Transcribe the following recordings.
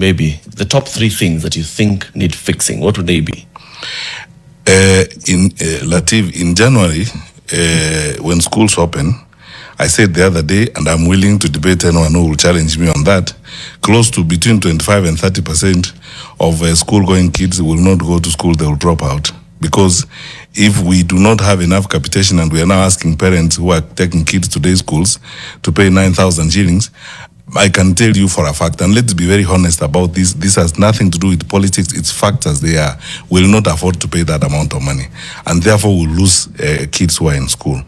maybe the top 3 things that you think need fixing, what would they be? Latif, in January, when schools open, I said the other day, and I'm willing to debate anyone who will challenge me on that, close to between 25 and 30% of school-going kids will not go to school, they will drop out. Because if we do not have enough capitation and we are now asking parents who are taking kids to day schools to pay 9,000 shillings, I can tell you for a fact, and let's be very honest about this, this has nothing to do with politics, it's facts as they are, will not afford to pay that amount of money, and therefore will lose kids who are in school.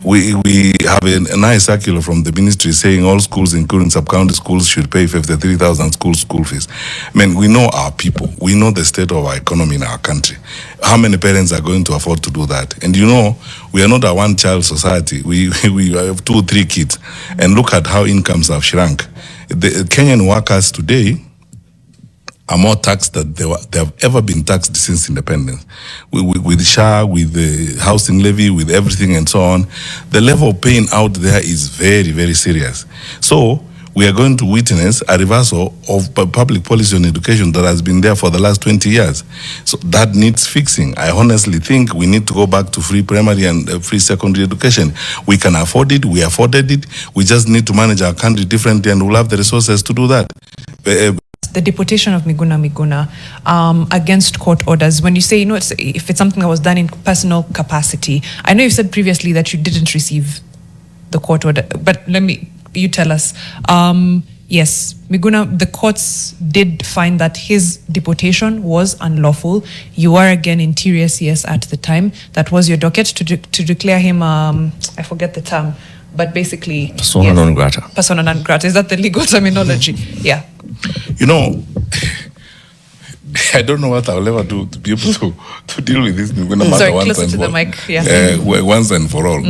We have a nice circular from the ministry saying all schools, including sub-county schools, should pay 53,000 school fees. I mean, we know our people. We know the state of our economy in our country. How many parents are going to afford to do that? And you know, we are not a one-child society. We have 2 or 3 kids. And look at how incomes have shrunk. The Kenyan workers today are more taxed than they have ever been taxed since independence. With SHA, with the housing levy, with everything and so on, the level of pain out there is very, very serious. So we are going to witness a reversal of public policy on education that has been there for the last 20 years. So that needs fixing. I honestly think we need to go back to free primary and free secondary education. We can afford it, we afforded it, we just need to manage our country differently and we'll have the resources to do that. The deportation of Miguna against court orders, when you say, you know, if it's something that was done in personal capacity, I know you said previously that you didn't receive the court order, but you tell us. Yes, Miguna, the courts did find that his deportation was unlawful. You are again Interior CS at the time. That was your docket to declare him, I forget the term, but basically... Persona non grata. Persona non grata. Is that the legal terminology? Yeah. You know, I don't know what I'll ever do to be able to deal with this Miguna matter once and for all. Mic, yeah. Once and for all.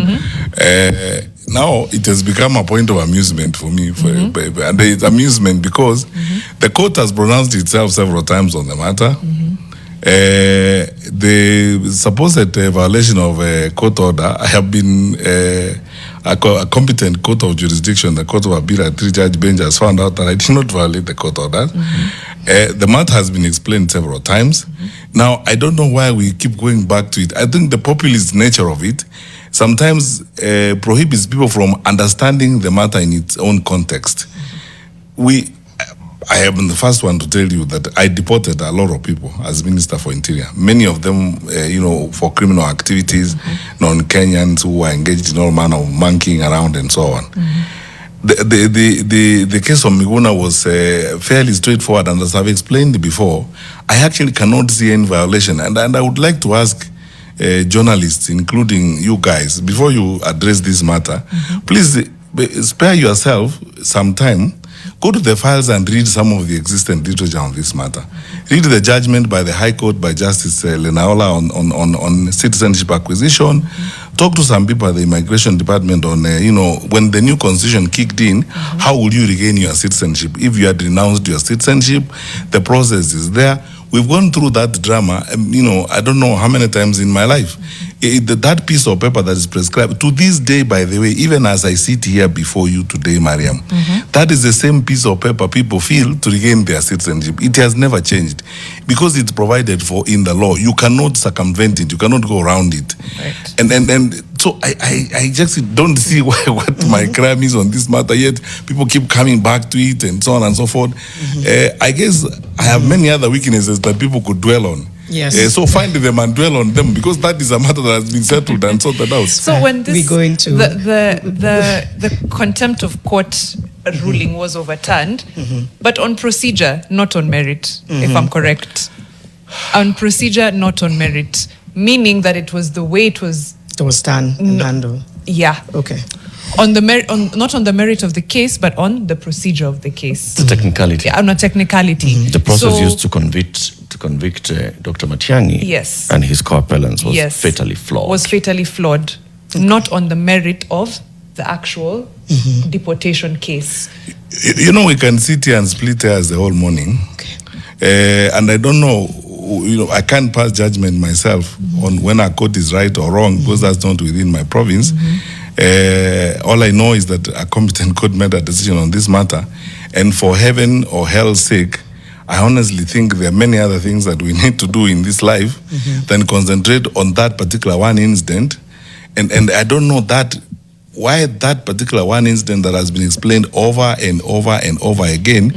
Now it has become a point of amusement for me, and it's amusement because the court has pronounced itself several times on the matter. The supposed violation of a court order, I have been a competent court of jurisdiction, the Court of Appeal at 3-judge bench, has found out that I did not violate the court order. The matter has been explained several times. Now, I don't know why we keep going back to it. I think the populist nature of it sometimes prohibits people from understanding the matter in its own context. I am the first one to tell you that I deported a lot of people as Minister for Interior. Many of them, for criminal activities, non-Kenyans who were engaged in all manner of monkeying around and so on. The case of Miguna was fairly straightforward, and as I've explained before, I actually cannot see any violation. And I would like to ask journalists, including you guys, before you address this matter, please spare yourself some time. Go to the files and read some of the existing literature on this matter. Read the judgment by the High Court by Justice Lenaola on citizenship acquisition. Talk to some people at the Immigration Department on, when the new constitution kicked in, how will you regain your citizenship? If you had renounced your citizenship, the process is there. We've gone through that drama, I don't know how many times in my life. That piece of paper that is prescribed, to this day, by the way, even as I sit here before you today, Mariam, that is the same piece of paper people feel to regain their citizenship. It has never changed because it's provided for in the law. You cannot circumvent it. You cannot go around it. Right. And so I just don't see what my crime is on this matter, yet people keep coming back to it and so on and so forth. I guess I have many other weaknesses that people could dwell on. Yes. So find them and dwell on them, because that is a matter that has been settled and sorted out. So when this, the contempt of court ruling was overturned, but on procedure, not on merit, if I'm correct. On procedure, not on merit, meaning that it was the way it was done and handled. Yeah. Okay. On the not on the merit of the case, but on the procedure of the case. The technicality. Yeah, on a technicality. The process used to convict Dr. Matiangi, yes, and his co-appellants was fatally flawed. Was fatally flawed, not on the merit of the actual deportation case. We can sit here and split hairs the whole morning, and I don't know. I can't pass judgment myself on when a court is right or wrong, because that's not within my province. All I know is that a competent court made a decision on this matter, and for heaven or hell's sake, I honestly think there are many other things that we need to do in this life than concentrate on that particular one incident. And I don't know that why that particular one incident that has been explained over and over and over again,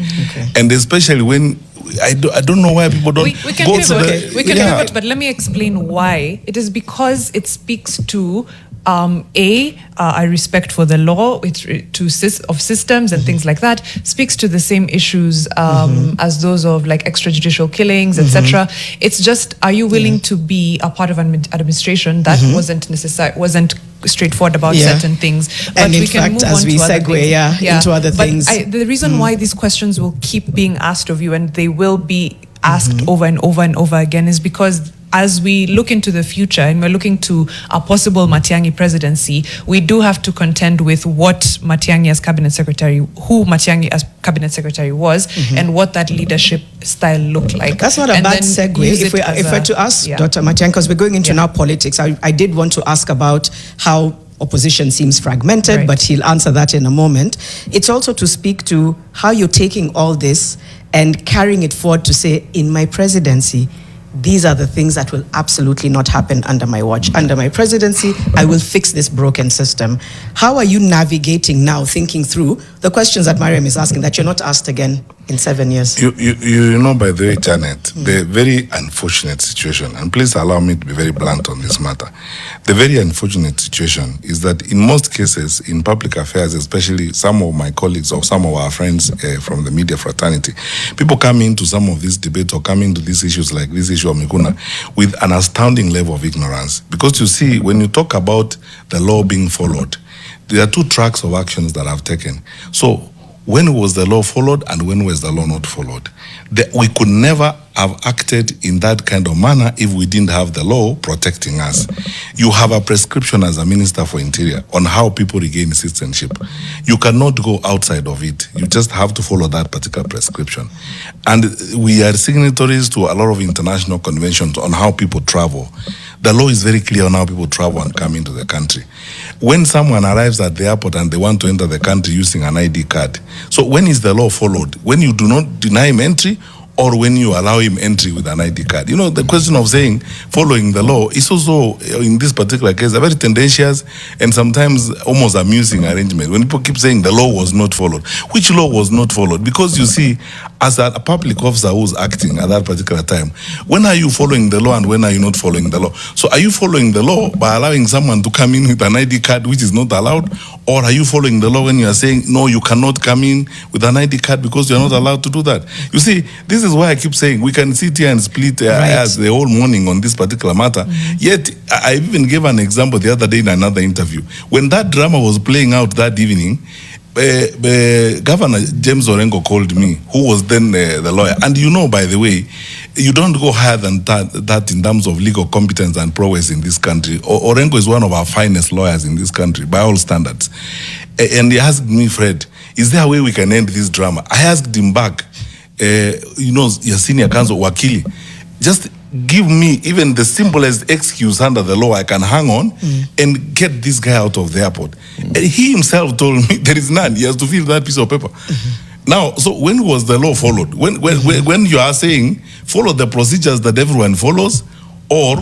and especially when I don't know why people don't. We can go pivot. to the, We can pivot, but let me explain why. It is because it speaks to a respect for the law, of systems and things like that. Speaks to the same issues as those of like extrajudicial killings, etc. It's just, are you willing to be a part of an administration that wasn't straightforward about certain things? But and in we can fact, move as on we to other segue things. into other things. The reason why these questions will keep being asked of you, and they will be asked over and over and over again, is because as we look into the future and we're looking to a possible Matiangi presidency, we do have to contend with what Matiangi as cabinet secretary, who Matiangi as cabinet secretary was, and what that leadership style looked like. That's not a bad segue. If we're to ask Dr. Matiangi, because we're going into now politics, I did want to ask about how opposition seems fragmented, but he'll answer that in a moment. It's also to speak to how you're taking all this and carrying it forward to say, in my presidency, these are the things that will absolutely not happen under my watch. Under my presidency, I will fix this broken system. How are you navigating now, thinking through the questions that Mariam is asking that you're not asked again in 7 years? You know, by the way, Janet, the very unfortunate situation, and please allow me to be very blunt on this matter. The very unfortunate situation is that in most cases, in public affairs, especially some of my colleagues or some of our friends from the media fraternity, people come into some of these debates or come into these issues like this issue of Miguna with an astounding level of ignorance. Because you see, when you talk about the law being followed, there are two tracks of actions that I've taken. So when was the law followed and when was the law not followed? We could never have acted in that kind of manner if we didn't have the law protecting us. You have a prescription as a Minister for Interior on how people regain citizenship. You cannot go outside of it. You just have to follow that particular prescription. And we are signatories to a lot of international conventions on how people travel. The law is very clear on how people travel and come into the country. When someone arrives at the airport and they want to enter the country using an ID card, so when is the law followed? When you do not deny him entry, or when you allow him entry with an ID card? You know, the question of saying following the law is also, in this particular case, a very tendentious and sometimes almost amusing arrangement. When people keep saying the law was not followed, which law was not followed? Because you see, as a public officer who's acting at that particular time, when are you following the law and when are you not following the law? So are you following the law by allowing someone to come in with an ID card which is not allowed? Or are you following the law when you are saying, no, you cannot come in with an ID card because you're not allowed to do that? You see, this is why I keep saying we can sit here and split hairs the whole morning on this particular matter. Yet, I even gave an example the other day in another interview. When that drama was playing out that evening, Governor James Orengo called me, who was then the lawyer. And you know, by the way, you don't go higher than that in terms of legal competence and prowess in this country. Orengo is one of our finest lawyers in this country, by all standards. And he asked me, Fred, is there a way we can end this drama? I asked him back, you know, your senior counsel, Wakili, just give me even the simplest excuse under the law I can hang on and get this guy out of the airport. And he himself told me there is none. He has to fill that piece of paper. Now, so when was the law followed? When you are saying follow the procedures that everyone follows, or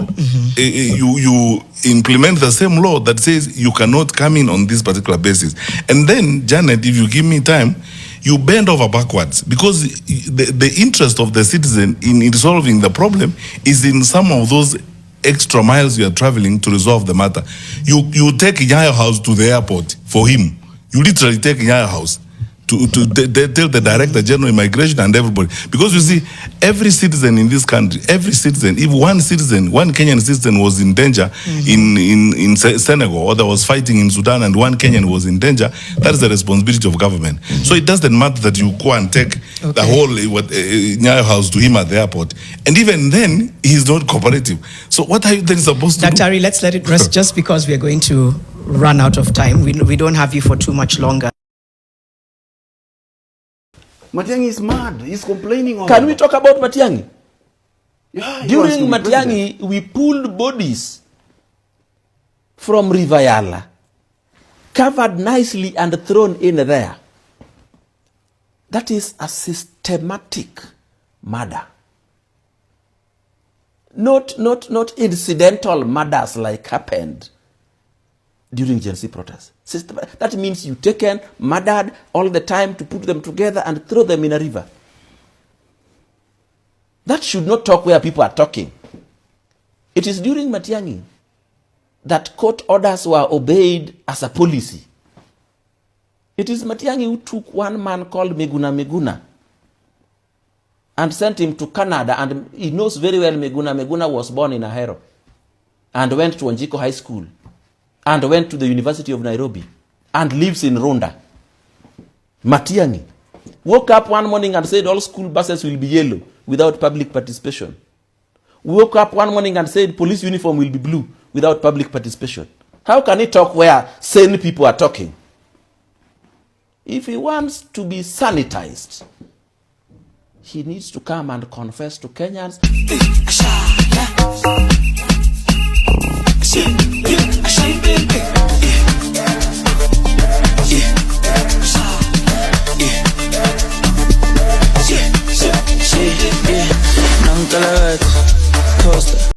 you implement the same law that says you cannot come in on this particular basis. And then, Janet, if you give me time, you bend over backwards, because the interest of the citizen in resolving the problem is in some of those extra miles you are traveling to resolve the matter. You take Nyayo House to the airport for him. You literally take Nyayo House to tell the Director General Immigration and everybody. Because you see, every citizen in this country, every citizen, if one Kenyan citizen was in danger in Senegal, or there was fighting in Sudan and one Kenyan was in danger, that is the responsibility of government. So it doesn't matter that you go and take the whole Nyayo House to him at the airport. And even then, he's not cooperative. So what are you then supposed to do? Dr. Ari, let's let it rest just because we're going to run out of time. We don't have you for too much longer. Matiangi is mad. He's complaining. Can we talk about Matiangi? Yeah, During Matiangi, we pulled bodies from River Yala, covered nicely and thrown in there. That is a systematic murder. Not incidental murders like happened during Gen Z protests. That means you taken, murdered all the time to put them together and throw them in a river. That should not talk where people are talking. It is during Matiangi that court orders were obeyed as a policy. It is Matiangi who took one man called Miguna and sent him to Canada, and he knows very well Miguna. Miguna was born in Ahero and went to Wanjiko High School and went to the University of Nairobi and lives in Rwanda. Matiangi woke up one morning and said all school buses will be yellow without public participation. Woke up one morning and said police uniform will be blue without public participation. How can he talk where sane people are talking? If he wants to be sanitized, he needs to come and confess to Kenyans.